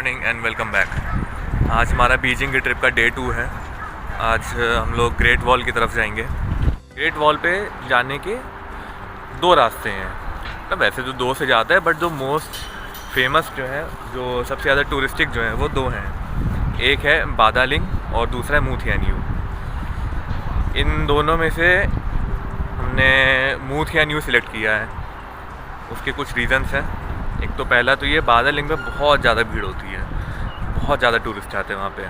Morning and welcome back. आज हमारा Beijing की ट्रिप का डे 2 है। आज हम लोग ग्रेट वॉल की तरफ जाएंगे। ग्रेट वॉल पे जाने के दो रास्ते हैं, मतलब वैसे तो दो से ज़्यादा है, बट जो मोस्ट फेमस जो है, जो सबसे ज़्यादा टूरिस्टिक जो है, वो दो हैं। एक है बादालिंग और दूसरा है मूथियान्यू। इन दोनों में से हमने मूथियान्यू सिलेक्ट किया है। उसके कुछ रीज़न्स हैं। एक तो पहला तो ये बादालिंग में बहुत ज़्यादा भीड़ होती है, बहुत ज़्यादा टूरिस्ट आते हैं वहाँ पे,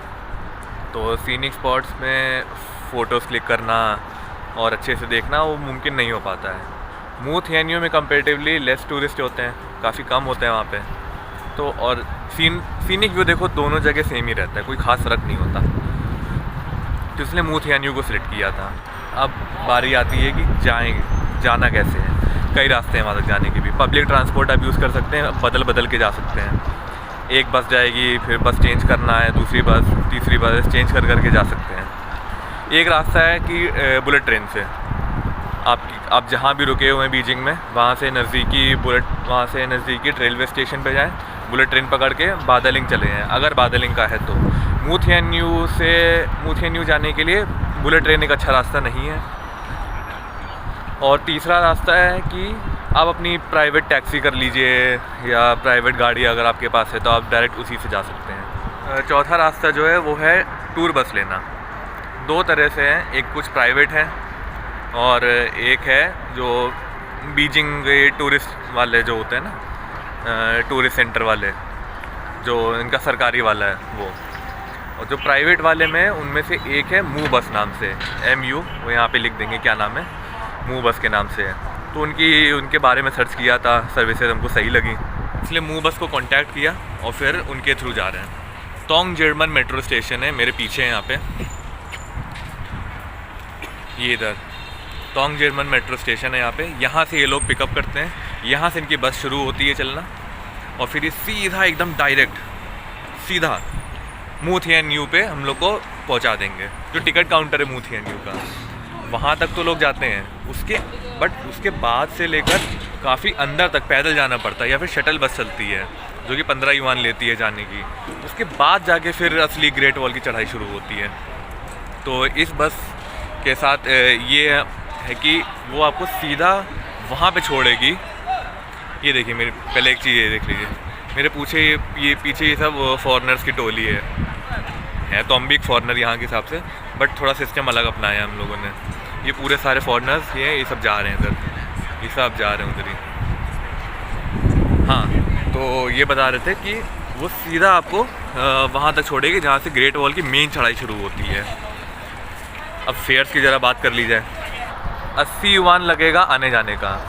तो सीनिक स्पॉट्स में फ़ोटोज़ क्लिक करना और अच्छे से देखना वो मुमकिन नहीं हो पाता है। मूथियान्यू में कंपेरेटिवली लेस टूरिस्ट होते हैं, काफ़ी कम होते हैं वहाँ पे, तो और सीनिक व्यू देखो दोनों जगह सेम ही रहता है, कोई ख़ास फ़र्क नहीं होता, तो इसलिए मूथियान्यू को सिलेक्ट किया था। अब बारी आती है कि जाना कैसे है। कई रास्ते हैं वहाँ तक जाने के भी। पब्लिक ट्रांसपोर्ट आप यूज़ कर सकते हैं, बदल के जा सकते हैं। एक बस जाएगी, फिर बस चेंज करना है, दूसरी बस, तीसरी बस चेंज कर जा सकते हैं। एक रास्ता है कि बुलेट ट्रेन से आप जहाँ भी रुके हुए हैं बीजिंग में, वहाँ से नज़दीकी रेलवे स्टेशन पे जाएँ, बुलेट ट्रेन पकड़ के बादालिंग चले जाएँ, अगर बादालिंग का है तो। मूथियान्यू जाने के लिए बुलेट ट्रेन एक अच्छा रास्ता नहीं है। और तीसरा रास्ता है कि आप अपनी प्राइवेट टैक्सी कर लीजिए या प्राइवेट गाड़ी अगर आपके पास है तो आप डायरेक्ट उसी से जा सकते हैं। चौथा रास्ता जो है वो है टूर बस लेना। दो तरह से हैं, एक कुछ प्राइवेट है और एक है जो बीजिंग के टूरिस्ट वाले जो होते हैं ना, टूरिस्ट सेंटर वाले, जो इनका सरकारी वाला है वो। और जो प्राइवेट वाले में उनमें से एक है MU बस नाम से, MU, वो यहाँ पे लिख देंगे क्या नाम है, MU बस के नाम से है। तो उनके बारे में सर्च किया था, सर्विसेज हमको सही लगी, इसलिए MU बस को कांटेक्ट किया और फिर उनके थ्रू जा रहे हैं। टोंग जर्मन मेट्रो स्टेशन है मेरे पीछे, यहाँ पे ये इधर टोंग जर्मन मेट्रो स्टेशन है यहाँ पे। यहाँ से ये लोग पिकअप करते हैं, यहाँ से इनकी बस शुरू होती है चलना, और फिर ये सीधा एकदम डायरेक्ट सीधा मूथियान्यू पे हम लोग को पहुँचा देंगे। जो टिकट काउंटर है मूथियान्यू का, वहाँ तक तो लोग जाते हैं, उसके बाद से लेकर काफ़ी अंदर तक पैदल जाना पड़ता है, या फिर शटल बस चलती है जो कि 15 युआन लेती है जाने की। उसके बाद जाके फिर असली ग्रेट वॉल की चढ़ाई शुरू होती है। तो इस बस के साथ ये है कि वो आपको सीधा वहाँ पे छोड़ेगी। ये देखिए, मेरे पहले एक चीज़ ये देख लीजिए, मेरे पीछे ये सब फॉरेनर्स की टोली है तो हम भी एक फॉरेनर यहाँ के हिसाब से, बट थोड़ा सिस्टम अलग अपनाया है हम लोगों ने। ये पूरे सारे फॉरेनर्स ये सब जा रहे हैं इधर, ये सब जा रहे हैं उधर ही। हाँ, तो ये बता रहे थे कि वो सीधा आपको वहाँ तक छोड़ेगी जहाँ से ग्रेट वॉल की मेन चढ़ाई शुरू होती है। अब फेयर्स की ज़रा बात कर ली जाए, 80 युआन लगेगा आने जाने का।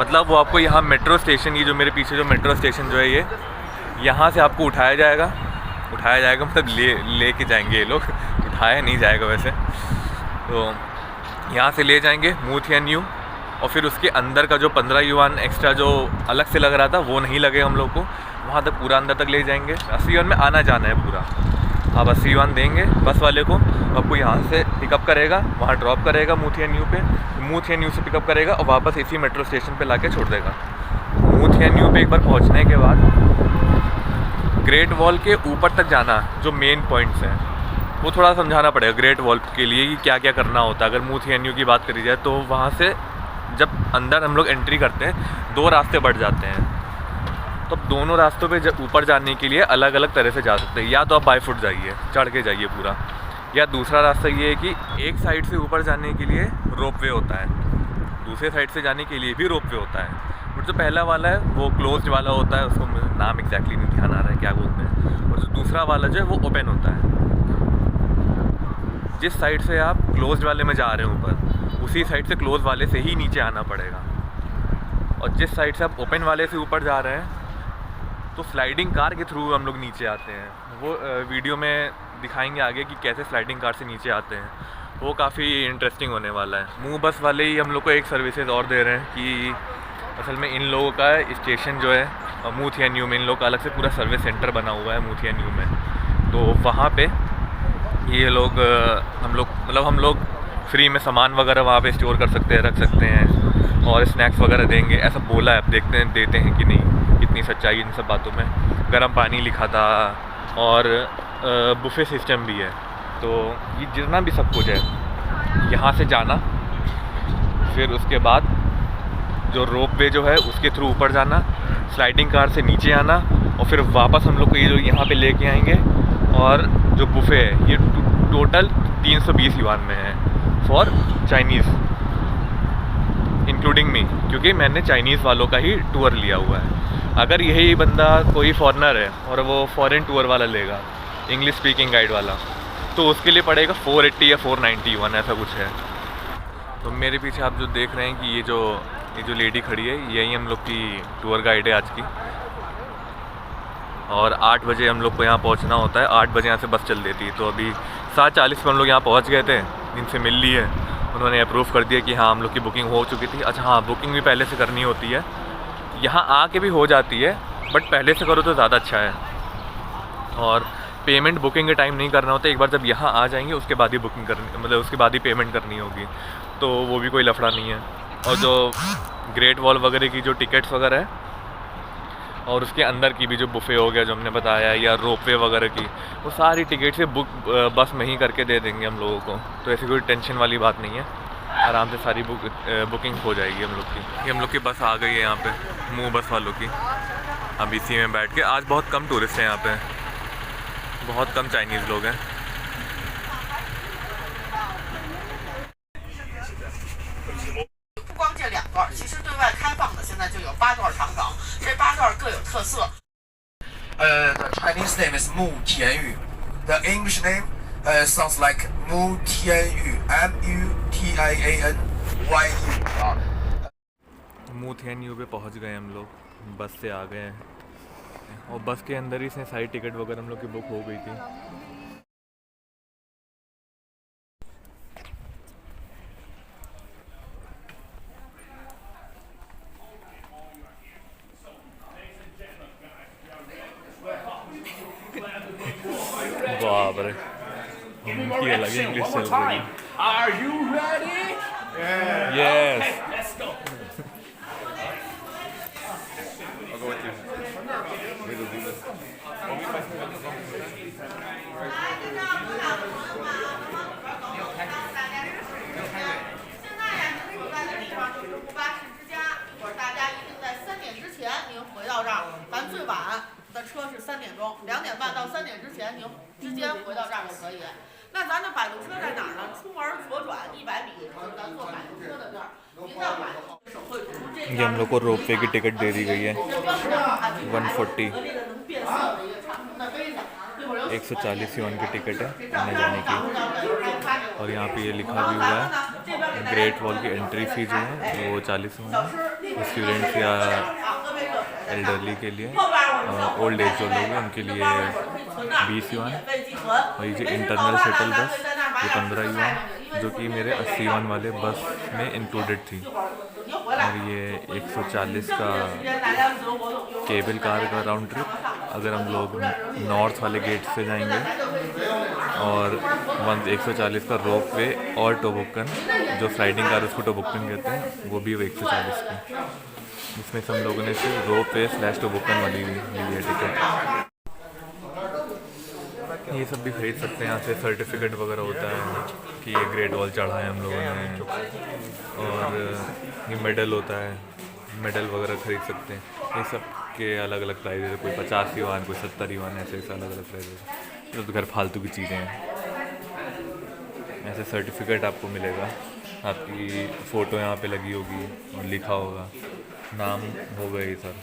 मतलब वो आपको यहाँ मेट्रो स्टेशन, ये जो मेरे पीछे जो मेट्रो स्टेशन जो है, ये यहाँ से आपको उठाया जाएगा मतलब ले के जाएंगे ये लोग, उठाया नहीं जाएगा वैसे, तो यहाँ से ले जाएंगे मूथियान्यू, और फिर उसके अंदर का जो 15 युआन एक्स्ट्रा जो अलग से लग रहा था वो नहीं लगे हम लोग को, वहाँ तक पूरा अंदर तक ले जाएंगे। 80 युआन में आना जाना है पूरा। आप 80 युआन देंगे बस वाले को, आपको यहाँ से पिकअप करेगा, वहाँ ड्रॉप करेगा मूथियान्यू से पिकअप करेगा और वापस इसी मेट्रो स्टेशन पे लाके छोड़ देगा। मूथियान्यू पे एक बार पहुँचने के बाद ग्रेट वॉल के ऊपर तक जाना, जो मेन पॉइंट्स हैं वो थोड़ा समझाना पड़ेगा ग्रेट वॉल के लिए कि क्या क्या करना होता है। अगर मूथियान्यू की बात करी जाए तो वहाँ से जब अंदर हम लोग एंट्री करते हैं, दो रास्ते बढ़ जाते हैं, तो दोनों रास्तों पे ऊपर जाने के लिए अलग अलग तरह से जा सकते हैं। या तो आप बाय फुट जाइए, चढ़ के जाइए पूरा, या दूसरा रास्ता ये है कि एक साइड से ऊपर जाने के लिए रोपवे होता है, दूसरे साइड से जाने के लिए भी रोपवे होता है। बट जो पहला वाला है वो क्लोज्ड वाला होता है, उसको नाम एग्जैक्टली नहीं ध्यान आ रहा है क्या बोलते हैं, और जो दूसरा वाला जो है वो ओपन होता है। जिस साइड से आप क्लोज्ड वाले में जा रहे हैं ऊपर, उसी साइड से क्लोज वाले से ही नीचे आना पड़ेगा। और जिस साइड से आप ओपन वाले से ऊपर जा रहे हैं तो स्लाइडिंग कार के थ्रू हम लोग नीचे आते हैं। वो वीडियो में दिखाएंगे आगे कि कैसे स्लाइडिंग कार से नीचे आते हैं, वो काफ़ी इंटरेस्टिंग होने वाला है। MU बस वाले ही हम लोग को एक सर्विसेज और दे रहे हैं कि असल में इन लोगों का स्टेशन जो है मूथियान्यू में, इन लोगों का अलग से पूरा सर्विस सेंटर बना हुआ है मूथियान्यू में, तो वहाँ पे ये लोग हम लोग फ्री में सामान वगैरह वहाँ पे स्टोर कर सकते हैं, रख सकते हैं, और स्नैक्स वगैरह देंगे, ऐसा बोला है। अब देखते हैं देते हैं कि नहीं, कितनी सच्चाई इन सब बातों में। गर्म पानी लिखा था, और बुफे सिस्टम भी है। तो ये जितना भी सब कुछ है, यहाँ से जाना, फिर उसके बाद जो रोप वे जो है उसके थ्रू ऊपर जाना, स्लाइडिंग कार से नीचे आना, और फिर वापस हम लोग को ये जो यहाँ पे लेके आएंगे। और जो बुफे है ये टोटल 320 युआन में है फॉर चाइनीज़, इंक्लूडिंग मी, क्योंकि मैंने चाइनीज़ वालों का ही टूर लिया हुआ है। अगर यही बंदा कोई फॉरेनर है और वो फॉरेन टूर वाला लेगा, इंग्लिश स्पीकिंग गाइड वाला, तो उसके लिए पड़ेगा 480 या 490 युआन, ऐसा कुछ है। तो मेरे पीछे आप जो देख रहे हैं कि ये जो लेडी खड़ी है, यही हम लोग की टूर गाइड है आज की। और 8 बजे हम लोग को यहाँ पहुँचना होता है, 8 बजे यहाँ से बस चल देती है। तो अभी 7:40 पर हम लोग यहाँ पहुँच गए थे, जिनसे मिल ली है, उन्होंने अप्रूव कर दिया कि हाँ हम लोग की बुकिंग हो चुकी थी। अच्छा हाँ, बुकिंग भी पहले से करनी होती है, यहाँ आके भी हो जाती है, बट पहले से करो तो ज़्यादा अच्छा है। और पेमेंट बुकिंग के टाइम नहीं करना होता, एक बार जब यहाँ आ जाएंगे उसके बाद ही बुकिंग करनी, मतलब उसके बाद ही पेमेंट करनी होगी, तो वो भी कोई लफड़ा नहीं है। और जो ग्रेट वॉल वगैरह की जो टिकट्स वगैरह है, और उसके अंदर की भी जो बुफे हो गया जो हमने बताया, या रोपवे वगैरह की, वो सारी टिकट से बुक बस में ही करके दे देंगे हम लोगों को। तो ऐसी कोई टेंशन वाली बात नहीं है, आराम से सारी बुकिंग हो जाएगी हम लोग की। ये हम लोग की बस आ गई है यहाँ पे, मूव बस वालों की। अब इसी में बैठ के, आज बहुत कम टूरिस्ट हैं यहाँ पे, बहुत कम चाइनीज़ लोग हैं। The Chinese name is Mu Tianyu. The English name sounds like Mu Tianyu. MUTIANYU. मू थियनयू पे पहुँच गए हम लोग, बस से आ गए हैं, और बस के अंदर ही से सारी टिकट वगैरह हम लोग की बुक हो गई थी। बाप रे, उनकी अलग ही इंग्लिश चल रही है। Are you ready? Yes. Let's go. ये हम लोग को रोपवे की टिकट दे दी गई है 140, 140 युआन की टिकट है आने जाने की। और यहाँ पे ये लिखा भी हुआ है, ग्रेट वॉल की एंट्री फी जो है वो 40 युआन है, स्टूडेंट्स या एल्डरली के लिए, ओल्ड एज जो लोग हैं उनके लिए 20 युआन। और ये जो इंटरनल शटल बस ये 15 युआन, जो कि मेरे 80 युआन वाले बस में इंक्लूडेड थी। और ये 140 का केबल कार का राउंड ट्रिप अगर हम लोग नॉर्थ वाले गेट से जाएंगे, और 140 का रोप वे और टोबोकन, जो स्लाइडिंग कार उसको टोबोकन कहते हैं, वो भी 140 की। इसमें से हम लोगों ने सिर्फ रोप वे / टोबोकन वाली ली है टिकट। ये सब भी खरीद सकते हैं यहाँ से, सर्टिफिकेट वगैरह होता है कि ये ग्रेट वॉल चढ़ा है हम लोगों ने, और ये मेडल होता है, मेडल वगैरह खरीद सकते हैं। ये सब के अलग अलग प्राइस है, कोई 50 युआन, कोई 70 युआन, ऐसे अलग अलग प्राइस है। तो घर फालतू की चीज़ें हैं। ऐसे सर्टिफिकेट आपको मिलेगा, आपकी फ़ोटो यहाँ पे लगी होगी और लिखा होगा, नाम होगा, ये सर,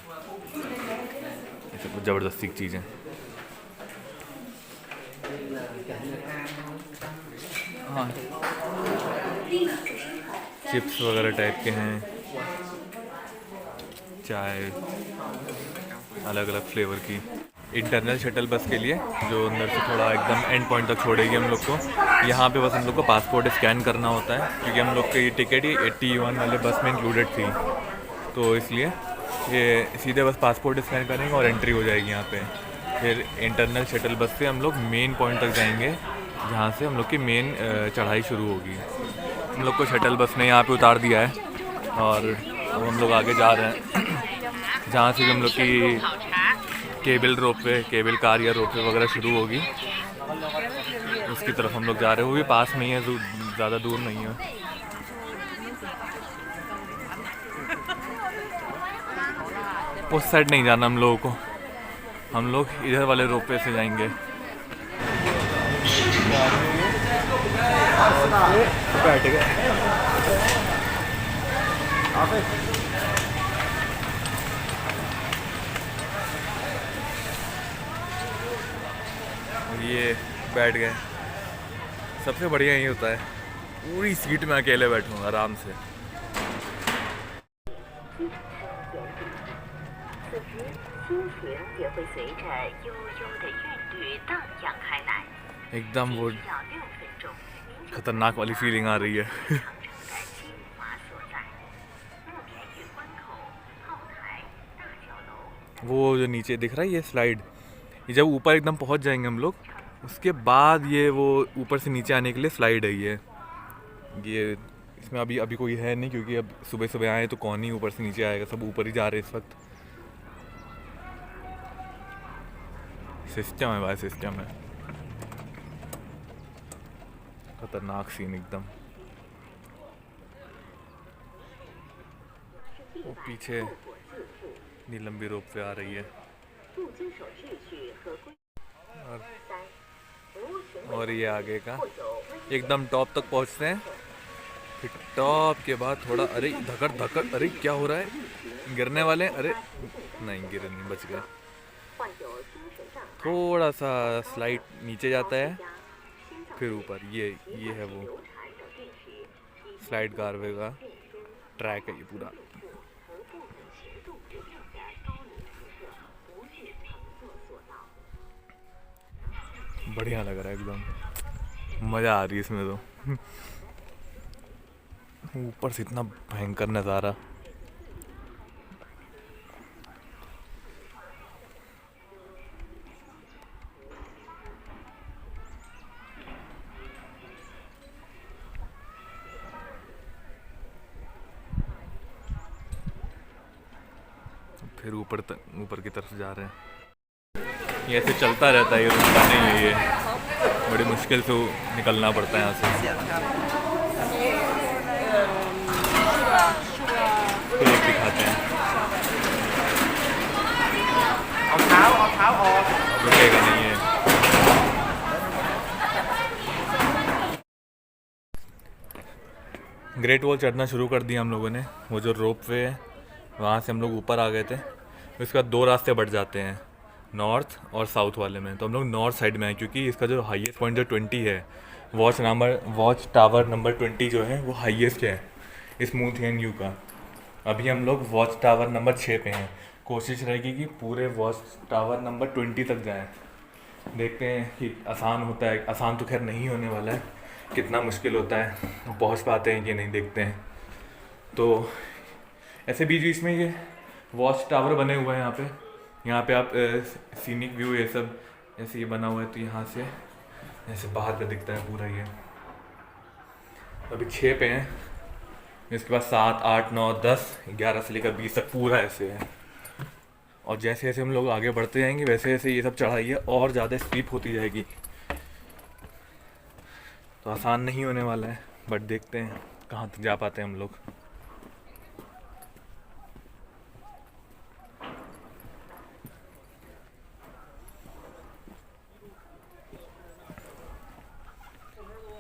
ये सब ज़बरदस्ती की चीज़ें। हाँ, चिप्स वगैरह टाइप के हैं, चाय अलग अलग फ्लेवर की। इंटरनल शटल बस के लिए जो अंदर से थोड़ा एकदम एंड पॉइंट तक छोड़ेगी हम लोग को, यहाँ पे बस हम लोग को पासपोर्ट स्कैन करना होता है, क्योंकि हम लोग की ये टिकट ही 80 युआन वाले बस में इंक्लूडेड थी। तो इसलिए ये सीधे बस पासपोर्ट स्कैन करेंगे और एंट्री हो जाएगी यहाँ पे। फिर इंटरनल शटल बस से हम लोग मेन पॉइंट तक जाएंगे, जहाँ से हम लोग की मेन चढ़ाई शुरू होगी। हम लोग को शटल बस ने यहाँ पे उतार दिया है, और अब हम लोग आगे जा रहे हैं, जहाँ से हम लोग की केबल रोपवे, केबल कार या रोपवे वगैरह शुरू होगी, उसकी तरफ हम लोग जा रहे हैं। वो भी पास में ही है, ज़्यादा दूर नहीं है। उस साइड नहीं जाना हम लोगों को, हम लोग इधर वाले रोपवे से जाएंगे। बैठ गए। ये बैठ गए। सबसे बढ़िया यही होता है, पूरी सीट में अकेले बैठूँ आराम से। एकदम वो खतरनाक वाली फीलिंग आ रही है। वो जो नीचे दिख रहा है ये स्लाइड, ये जब ऊपर एकदम पहुंच जाएंगे हम लोग, उसके बाद ये वो ऊपर से नीचे आने के लिए स्लाइड है ये इसमें अभी कोई है नहीं, क्योंकि अब सुबह सुबह आए तो कौन ही ऊपर से नीचे आएगा, सब ऊपर ही जा रहे हैं इस वक्त। सिस्टम है भाई, सिस्टम है। खतरनाक सीन एकदम। वो पीछे इतनी लंबी रोप पे आ रही है, और ये आगे का एकदम टॉप तक पहुंचते हैं। फिर टॉप के बाद थोड़ा, अरे धकड़ धकड़, अरे क्या हो रहा है, गिरने वाले हैं। अरे नहीं गिरे, नहीं, बच गए। थोड़ा सा स्लाइड नीचे जाता है, फिर ऊपर। ये है वो स्लाइड कारवे का ट्रैक है ये पूरा। बढ़िया लग रहा है एकदम, मज़ा आ रही है इसमें तो। ऊपर से इतना भयंकर नज़ारा। फिर ऊपर की तरफ जा रहे हैं। ये ऐसे चलता रहता है, ये रुकता नहीं है। ये बड़ी मुश्किल से निकलना पड़ता है यहाँ से। फिर एक दिखाते हैं, रुकेगा नहीं है। ग्रेट वॉल चढ़ना शुरू कर दिया हम लोगों ने। वो जो रोप वे है वहाँ से हम लोग ऊपर आ गए थे। उसके बाद दो रास्ते बढ़ जाते हैं, नॉर्थ और साउथ वाले में। तो हम लोग नॉर्थ साइड में हैं, क्योंकि इसका जो हाईएस्ट पॉइंट जो 20 है, वॉच टावर नंबर 20 जो है वो हाईएस्ट है इस मूथियन का। अभी हम लोग वॉच टावर नंबर 6 पे हैं। कोशिश रहेगी कि पूरे वॉच टावर नंबर 20 तक जाएं। देखते हैं कि आसान होता है, आसान तो खैर नहीं होने वाला है, कितना मुश्किल होता है, पहुंच पाते हैं कि नहीं, देखते हैं। तो ऐसे बीच बीच में ये वॉच टावर बने हुए हैं यहाँ पे आप सीनिक व्यू ये सब ऐसे ये बना हुआ है। तो यहाँ से ऐसे बाहर का दिखता है पूरा ये। अभी 6 पे हैं, इसके बाद 7, 8, 9, 10, 11 से लेकर 20 तक पूरा ऐसे है। और जैसे जैसे हम लोग आगे बढ़ते जाएंगे वैसे वैसे ये सब चढ़ाई है और ज़्यादा स्टीप होती जाएगी। तो आसान नहीं होने वाला है, बट देखते हैं कहाँ तक जा पाते हैं हम लोग।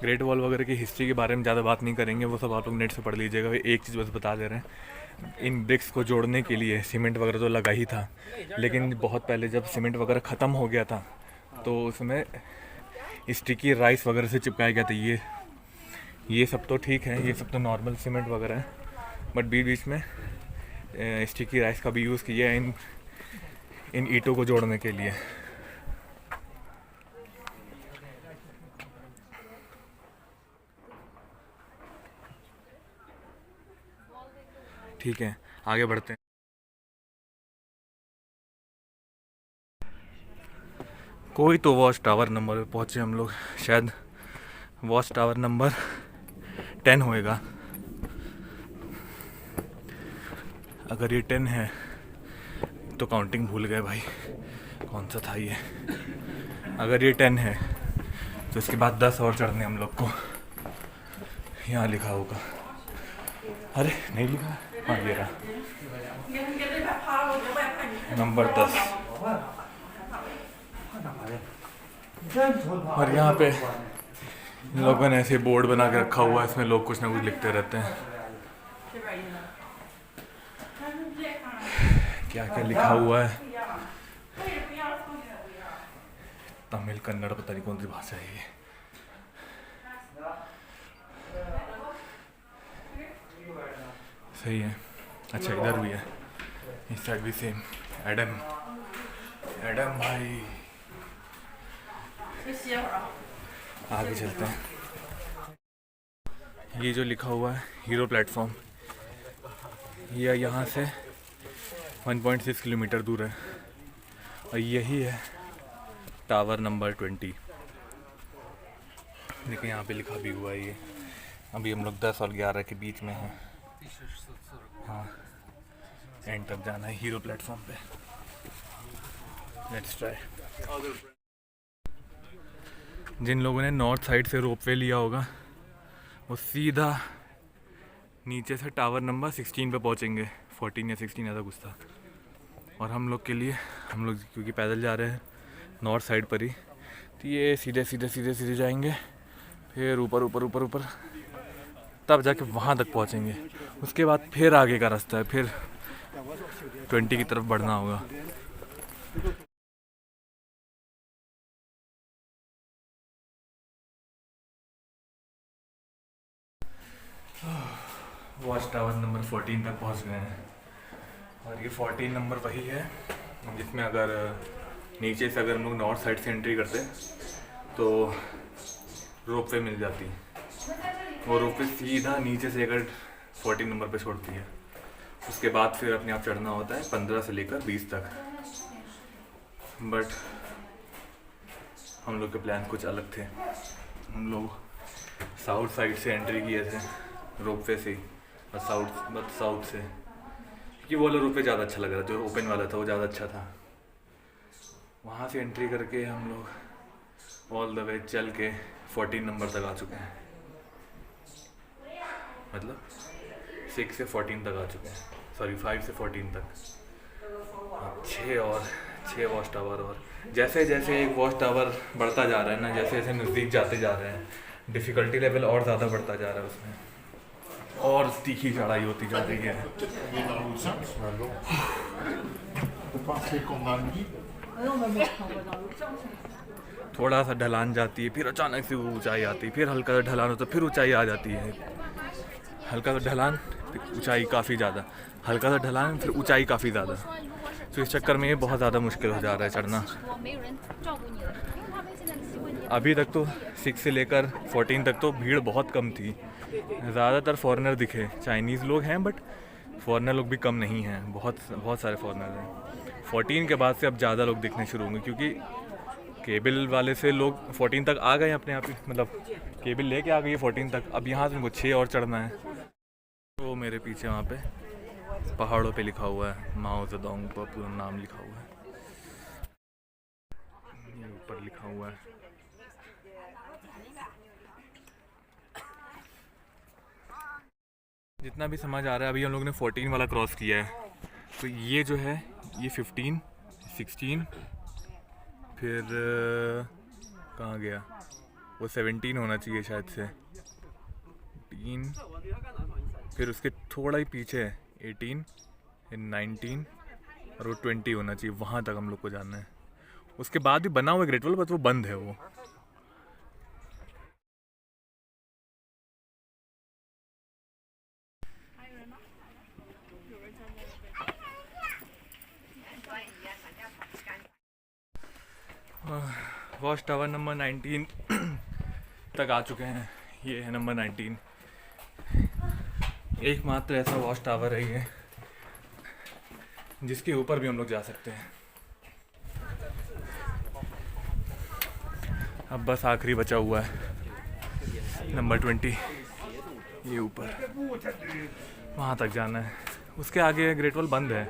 ग्रेट वॉल वगैरह की हिस्ट्री के बारे में ज़्यादा बात नहीं करेंगे, वो सब आप लोग नेट से पढ़ लीजिएगा। एक चीज़ बस बता दे रहे हैं, इन ब्रिक्स को जोड़ने के लिए सीमेंट वगैरह तो लगा ही था, लेकिन बहुत पहले जब सीमेंट वगैरह ख़त्म हो गया था तो उसमें स्टिकी राइस वगैरह से चिपकाया गया था। ये सब तो ठीक है, ये सब तो नॉर्मल सीमेंट वगैरह है, बट बीच बीच में स्टिकी राइस का भी यूज़ किया है इन ईंटों को जोड़ने के लिए। ठीक है, आगे बढ़ते हैं। कोई तो वॉच टावर नंबर पे पहुँचे हम लोग, शायद वॉच टावर नंबर 10 होएगा। अगर ये 10 है तो काउंटिंग भूल गए भाई, कौन सा था ये, अगर ये 10 है तो इसके बाद 10 और चढ़ने हम लोग को। यहाँ लिखा होगा, अरे नहीं लिखा, हाँ ये रहा नंबर 10। और यहाँ पे इन लोगों ने ऐसे बोर्ड बना के रखा हुआ है, इसमें लोग कुछ ना कुछ लिखते रहते हैं। क्या क्या लिखा हुआ है, तमिल कन्नड़ पता नहीं कौन सी भाषा है ये। सही है, अच्छा इधर भी है, इस साइड भी सेम। एडम भाई, आगे चलते हैं। ये जो लिखा हुआ है हीरो प्लेटफॉर्म, ये यहाँ से 1.6 किलोमीटर दूर है और यही है टावर नंबर 20। देखिए यहाँ पे लिखा भी हुआ है ये। अभी हम लोग 10 और 11 के बीच में हैं। हाँ, एंड तक जाना है हीरो प्लेटफॉर्म पे। Let's try. जिन लोगों ने नॉर्थ साइड से रोपवे लिया होगा वो सीधा नीचे से टावर नंबर 16 पे पहुंचेंगे, 14 या 16 ऐसा कुछ था। और हम लोग के लिए, हम लोग क्योंकि पैदल जा रहे हैं नॉर्थ साइड पर ही, तो ये सीधे जाएंगे, फिर ऊपर तब जाके वहाँ तक पहुँचेंगे। उसके बाद फिर आगे का रास्ता है, फिर 20 की तरफ बढ़ना होगा। वॉच टावर नंबर 14 तक पहुँच गए हैं और ये 14 नंबर वही है जिसमें अगर नीचे से अगर हम लोग नॉर्थ साइड से एंट्री करते तो रोपवे मिल जाती। वो रोपवे सीधा नीचे से अगर 14 नंबर पे छोड़ती है। उसके बाद फिर अपने आप चढ़ना होता है 15 से लेकर 20 तक। बट हम लोग के प्लान कुछ अलग थे। हम लोग साउथ साइड से एंट्री किए थे रोपवे से और साउथ से, क्योंकि वो वाला रोपवे ज़्यादा अच्छा लग रहा था, जो ओपन वाला था वो ज़्यादा अच्छा था। वहाँ से एंट्री करके हम लोग ऑल द वे चल के 14 नंबर तक आ चुके हैं, मतलब 6 से 14 तक आ चुके हैं, सॉरी 5 से 14 तक। 6 वॉच टावर। और जैसे जैसे एक वॉच टावर बढ़ता जा रहा है ना, जैसे जैसे नज़दीक जाते जा रहे हैं, डिफ़िकल्टी लेवल और ज़्यादा बढ़ता जा रहा है, उसमें और तीखी चढ़ाई होती जा रही है। थोड़ा सा ढलान जाती है, फिर अचानक से ऊंचाई आती है, फिर हल्का सा ढलान होता है, फिर ऊंचाई आ जाती है। हल्का सा ढलान, फिर ऊंचाई काफ़ी ज़्यादा, हल्का सा ढलान, फिर ऊंचाई काफ़ी ज़्यादा। तो इस चक्कर में ये बहुत ज़्यादा मुश्किल हो जा रहा है चढ़ना। अभी तक तो 6 से लेकर 14 तक तो भीड़ बहुत कम थी, ज़्यादातर फॉरेनर दिखे। चाइनीज़ लोग हैं बट फॉरेनर लोग भी कम नहीं हैं, बहुत सारे फॉरेनर हैं। 14 के बाद से अब ज़्यादा लोग दिखने शुरू होंगे, क्योंकि केबल वाले से लोग 14 तक आ गए अपने आप ही, मतलब केबल लेके आ गई है 14 तक। अब यहाँ से उनको 6 और चढ़ना है। वो मेरे पीछे वहाँ पे पहाड़ों पे लिखा हुआ है, माओ ज़ेडोंग का पूरा नाम लिखा हुआ है, ये ऊपर लिखा हुआ है। जितना भी समझ आ रहा है, अभी हम लोग ने 14 वाला क्रॉस किया है, तो ये जो है ये 15, 16, फिर कहाँ गया वो 17 होना चाहिए शायद से, 18, फिर उसके थोड़ा ही पीछे 18, 19 और वो 20 होना चाहिए। वहाँ तक हम लोग को जाना है। उसके बाद भी बना हुआ ग्रेट वॉल, बट वो बंद है। वो वॉच टावर नंबर 19 तक आ चुके हैं। ये है नंबर 19। एकमात्र ऐसा वॉच टावर है ये जिसके ऊपर भी हम लोग जा सकते हैं। अब बस आखिरी बचा हुआ है नंबर 20, ये ऊपर, वहाँ तक जाना है। उसके आगे ग्रेट वॉल बंद है।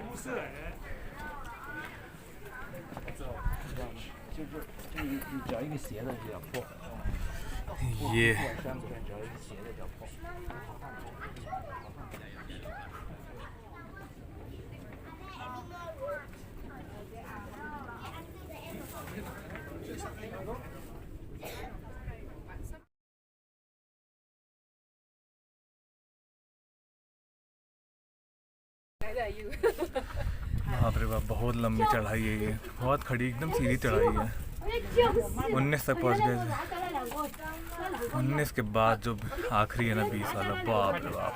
就是你脚一个斜的就叫破， ये 山不脚一个斜的叫破。 बाप रे बाप, बहुत लंबी चढ़ाई है ये, बहुत खड़ी एकदम सीधी चढ़ाई है। 19 तक पहुंच गए थे, 19 के बाद जो आखिरी है ना 20 वाला, बाप रे बाप।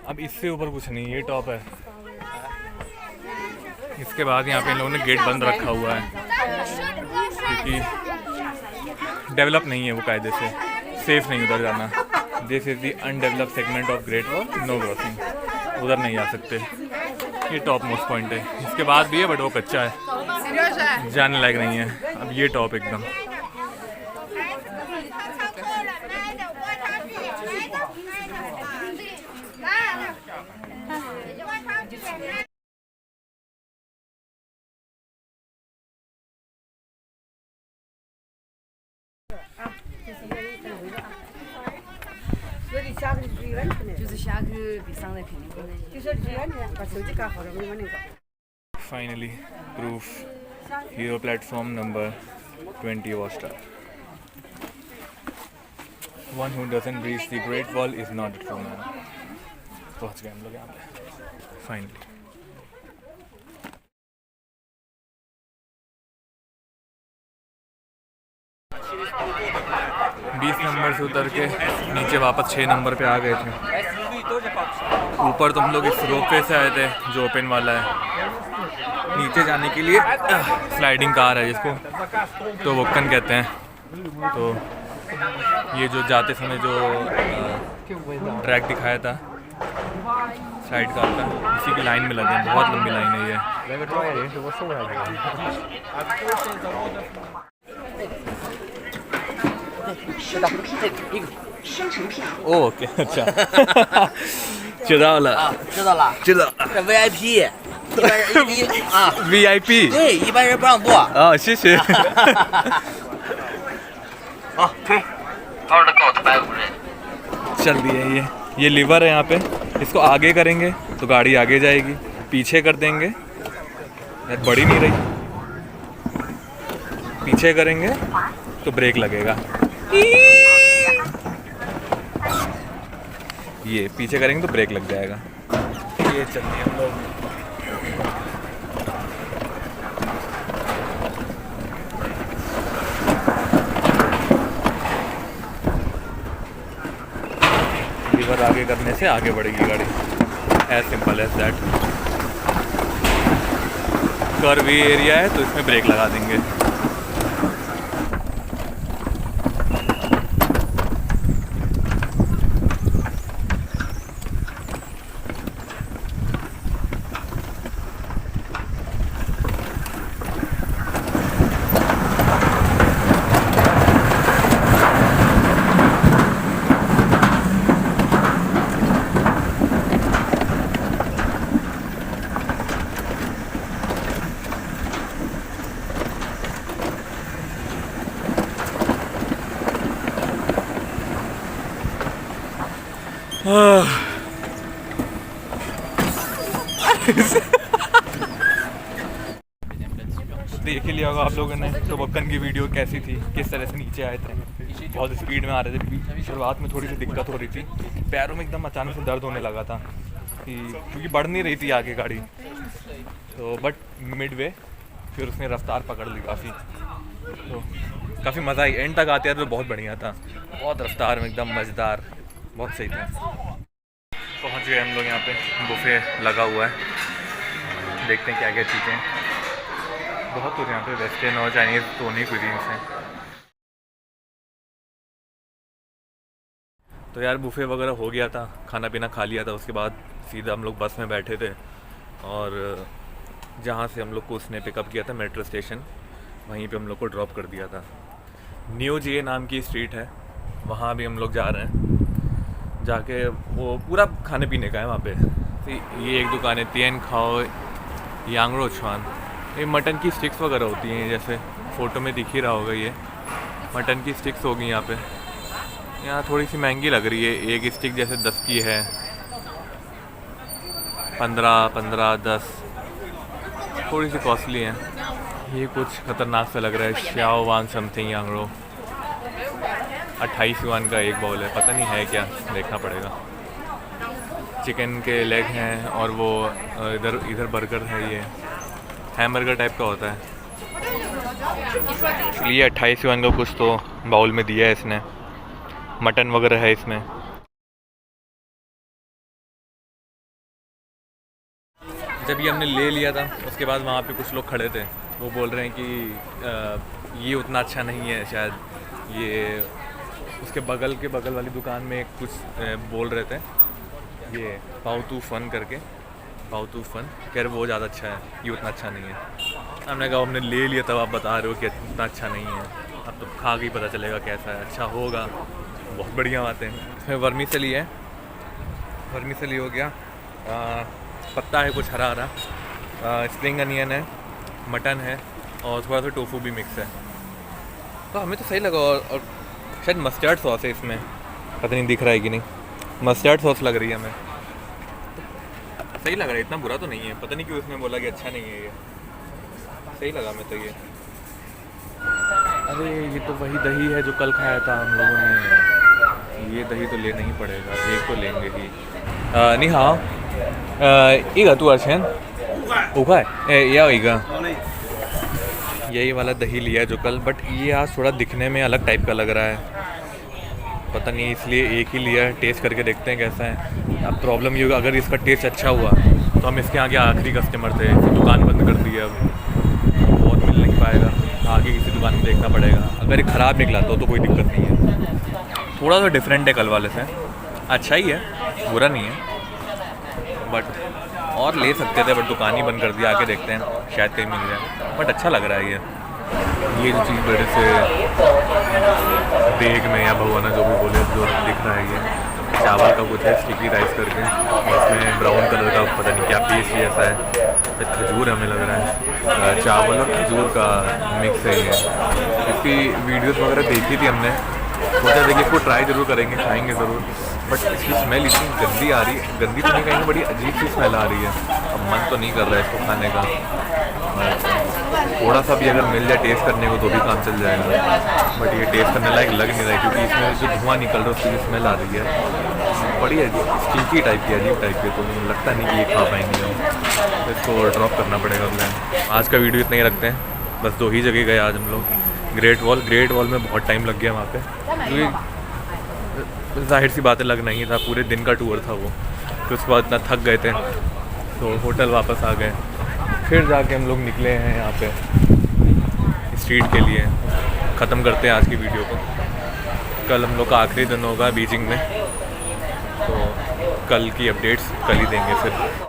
अब इससे ऊपर कुछ नहीं, ये टॉप है। इसके बाद यहाँ पे इन लोगों ने गेट बंद रखा हुआ है क्योंकि डेवलप नहीं है वो कायदे से, सेफ नहीं उधर जाना। This is the undeveloped segment of great wall, no crossing, उधर नहीं जा सकते। ये टॉप मोस्ट पॉइंट है, इसके बाद भी है बट वो कच्चा है, जाने लायक नहीं है। अब ये टॉप एकदम finally proof, hero platform number 20 वॉस्टर। One who doesn't reach the Great Wall is not a true man. पहुंच गए हम लोग यहाँ पे फाइनली। बीस नंबर से उतर के नीचे वापस 6 नंबर पे आ गए थे। ऊपर तो हम लोग इस रोपवे से आए थे जो ओपन वाला है, नीचे जाने के लिए स्लाइडिंग कार है जिसको तो वोक्कन कहते हैं। तो ये जो जाते समय जो ट्रैक दिखाया था स्लाइड कार का, इसी की लाइन में लगे हैं, बहुत लंबी लाइन है ये। ओके अच्छा 知道了知道了，知道这 VIP，一般人啊， VIP 对，一般人不让过。啊谢谢好，推，好的，go to 150。 चल दिए ये लीवर है यहाँ पे, इसको आगे करेंगे तो गाड़ी आगे जाएगी, पीछे कर देंगे यार बढ़ी नहीं रही, पीछे करेंगे तो ब्रेक लगेगा, ये पीछे करेंगे तो ब्रेक लग जाएगा। ये चलते हैं हम लोग। लीवर आगे करने से आगे बढ़ेगी गाड़ी, as simple as that. Curvy area है तो इसमें ब्रेक लगा देंगे। देख ही लिया होगा आप लोगों ने तो वोक्कन की वीडियो कैसी थी, किस तरह से नीचे आए थे, बहुत स्पीड में आ रहे थे। शुरुआत में थोड़ी सी दिक्कत हो रही थी, पैरों में एकदम अचानक से दर्द होने लगा था क्योंकि बढ़ नहीं रही थी आगे गाड़ी, तो बट मिड वे फिर उसने रफ्तार पकड़ ली काफ़ी, तो काफ़ी मज़ा आई। एंड तक आते तो बहुत बढ़िया था, बहुत रफ्तार में एकदम मज़ेदार, बहुत सही था। पहुंच गए हम लोग यहाँ पे, बुफे लगा हुआ है, देखते हैं क्या क्या चीज़ें हैं। बहुत कुछ यहाँ पे वेस्टर्न और चाइनीज़ दोनों क्विजीन्स हैं। तो यार बुफे वगैरह हो गया था, खाना पीना खा लिया था, उसके बाद सीधा हम लोग बस में बैठे थे और जहाँ से हम लोग को उसने पिकअप किया था मेट्रो स्टेशन, वहीं पे हम लोग को ड्रॉप कर दिया था। न्यू जे नाम की स्ट्रीट है, वहाँ भी हम लोग जा रहे हैं, जाके वो पूरा खाने पीने का है वहाँ पे। तो ये एक दुकान है तिएन खाओ यांगरो छुआन। ये मटन की स्टिक्स वगैरह होती हैं, जैसे फ़ोटो में दिख ही रहा होगा। ये मटन की स्टिक्स होगी यहाँ पे। यहाँ थोड़ी सी महंगी लग रही है, एक स्टिक जैसे 10 की है, 15, 10, थोड़ी सी कॉस्टली है। ये कुछ ख़तरनाक सा लग रहा है, श्याओ वान समथिंग यांगरो। 28 युआन का एक बाउल है, पता नहीं है क्या, देखना पड़ेगा। चिकन के लेग हैं और वो इधर बर्गर है, ये हैमबर्गर टाइप का होता है। ये 28 युआन का कुछ तो बाउल में दिया है इसने, मटन वगैरह है इसमें। जब ये हमने ले लिया था उसके बाद वहाँ पे कुछ लोग खड़े थे, वो बोल रहे हैं कि ये उतना अच्छा नहीं है शायद। ये उसके बगल वाली दुकान में कुछ बोल रहे थे, ये पाउतू फन करके, पाउतू फन कह रहे वो ज़्यादा अच्छा है, ये उतना अच्छा नहीं है। हमने कहा हमने ले लिया तब आप बता रहे हो कि उतना अच्छा नहीं है, अब तो खा के ही पता चलेगा कैसा है। अच्छा होगा, बहुत बढ़िया बातें हैं। फिर वर्मीसेली है, वर्मीसेली हो गया, पत्ता है कुछ हरा हरा, स्प्रिंग अनियन है, मटन है और थोड़ा सा टोफू भी मिक्स है। तो हमें तो सही लगा। और शायद मस्टर्ड सॉस है इसमें, पता नहीं दिख रहा है कि नहीं, मस्टर्ड सॉस लग रही है हमें, सही लग रहा है, इतना बुरा तो नहीं है। पता नहीं क्यों उसने बोला कि अच्छा नहीं है, ये सही लगा हमें तो ये। अरे ये तो वही दही है जो कल खाया था हम लोगों ने, ये दही तो लेना ही पड़ेगा, एक तो लेंगे ही। नहीं हाँ इगा तू अर्शन उखा है या इगा, यही वाला दही लिया है जो कल, बट ये आज थोड़ा दिखने में अलग टाइप का लग रहा है, पता नहीं इसलिए एक ही लिया है। टेस्ट करके देखते हैं कैसा है। अब प्रॉब्लम ये होगा, अगर इसका टेस्ट अच्छा हुआ तो हम इसके आगे आखिरी कस्टमर थे, दुकान बंद कर दी है, अब बहुत मिल नहीं पाएगा, आगे किसी दुकान में देखना पड़ेगा। अगर ये ख़राब निकला तो कोई दिक्कत नहीं है, थोड़ा सा डिफरेंट है कल वाले से, अच्छा ही है, बुरा नहीं है, बट और ले सकते थे, बट दुकान ही बंद कर दी। आके देखते हैं शायद कहीं मिल जाए, बट अच्छा लग रहा है ये जो चीज़ बड़े से देग में या भगवाना जो भी बोले जो दिख रहा है, ये चावल का कुछ है स्टिकी राइस करके, इसमें ब्राउन कलर का पता नहीं क्या पेस्ट ऐसा है, तो खजूर हमें लग रहा है, चावल और खजूर का मिक्स है ये। इसकी वीडियोस वगैरह देखी थी हमने, सोचा देखिए इसको ट्राई ज़रूर करेंगे, खाएंगे ज़रूर, बट इसकी स्मेल इतनी गंदी आ रही है, गंदी तो नहीं कहेंगे, बड़ी अजीब सी स्मेल आ रही है। अब मन तो नहीं कर रहा है इसको खाने का, थोड़ा सा भी अगर मिल जाए टेस्ट करने को तो भी काम चल जाएगा, बट ये टेस्ट करने लायक लग नहीं रहा है, क्योंकि इसमें जो धुआं निकल रहा है उसकी स्मेल आ रही है, बड़ी स्टिकी टाइप की, अजीब टाइप की, तो लगता नहीं कि ये खा पाएंगे हम, तो इसको ड्रॉप करना पड़ेगा प्लान। आज का वीडियो इतना ही रखते हैं, बस 2 ही जगह गए आज हम लोग। ग्रेट वॉल में बहुत टाइम लग गया वहाँ पे, क्योंकि जाहिर सी बातें लगना ही था, पूरे दिन का टूर था वो। फिर उसके बाद इतना थक गए थे तो होटल वापस आ गए, फिर जाके हम लोग निकले हैं यहाँ पे स्ट्रीट के लिए। ख़त्म करते हैं आज की वीडियो को, कल हम लोग का आखिरी दिन होगा बीजिंग में, तो कल की अपडेट्स कल ही देंगे फिर।